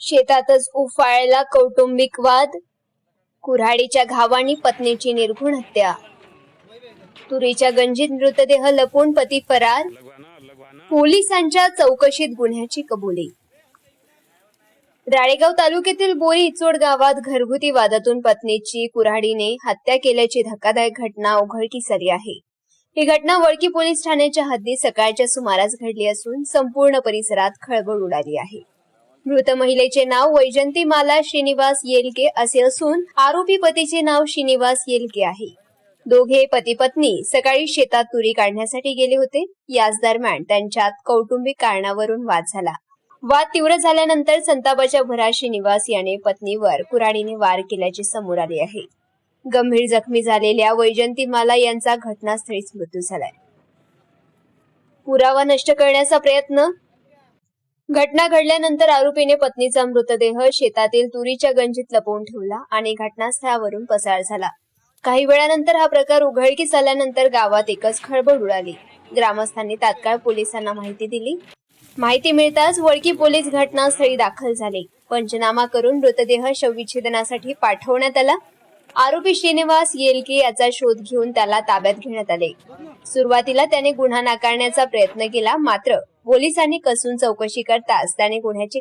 शेतातच उफाळला कौटुंबिक वाद, कुऱ्हाडीच्या घावानी पत्नीची निर्घृण हत्या, तुरीच्या गंजीत मृतदेह लपवून पती फरार, पोलिसांच्या चौकशीत गुन्ह्याची कबुली. राळेगाव तालुक्यातील बोरी इचोड गावात घरगुती वादातून पत्नीची कुऱ्हाडीने हत्या केल्याची धक्कादायक घटना उघडकीस आली आहे. ही घटना वडकी पोलीस ठाण्याच्या हद्दीत सकाळच्या सुमारास घडली असून संपूर्ण परिसरात खळबळ उडाली आहे. मृत महिलेचे नाव वैजंती माला श्रीनिवास येलके असे असून आरोपी पतीचे नाव श्रीनिवास येलके आहे. दोघे पती पत्नी सकाळी शेतात तुरी काढण्यासाठी गेले होते. याच दरम्यान त्यांच्यात कौटुंबिक कारणावरून वाद झाला. वाद तीव्र झाल्यानंतर संतापाच्या भरात श्रीनिवास याने पत्नीवर कुऱ्हाडीने वार केल्याचे समोर आले आहे. गंभीर जखमी झालेल्या वैजंती माला यांचा घटनास्थळीच मृत्यू झालाय. पुरावा नष्ट करण्याचा प्रयत्न. घटना घडल्यानंतर आरोपीने पत्नीचा मृतदेह शेतातील तुरीच्या गंजीत लपवून ठेवला आणि घटनास्थळावरून पसार झाला. काही वेळानंतर हा प्रकार उघडकीस आल्यानंतर गावात एकच खळबळ उडाली. ग्रामस्थांनी तात्काळ पोलिसांना माहिती दिली. माहिती मिळताच वडकी पोलीस घटनास्थळी दाखल झाले. पंचनामा करून मृतदेह शवविच्छेदनासाठी पाठवण्यात आला. आरोपी श्रीनिवास येलके याचा शोध घेऊन त्याला ताब्यात घेण्यात आले. सुरुवातीला त्याने गुन्हा नाकारण्याचा प्रयत्न केला, मात्र पोलिसांनी कसून चौकशी करताच त्याने गुन्ह्याची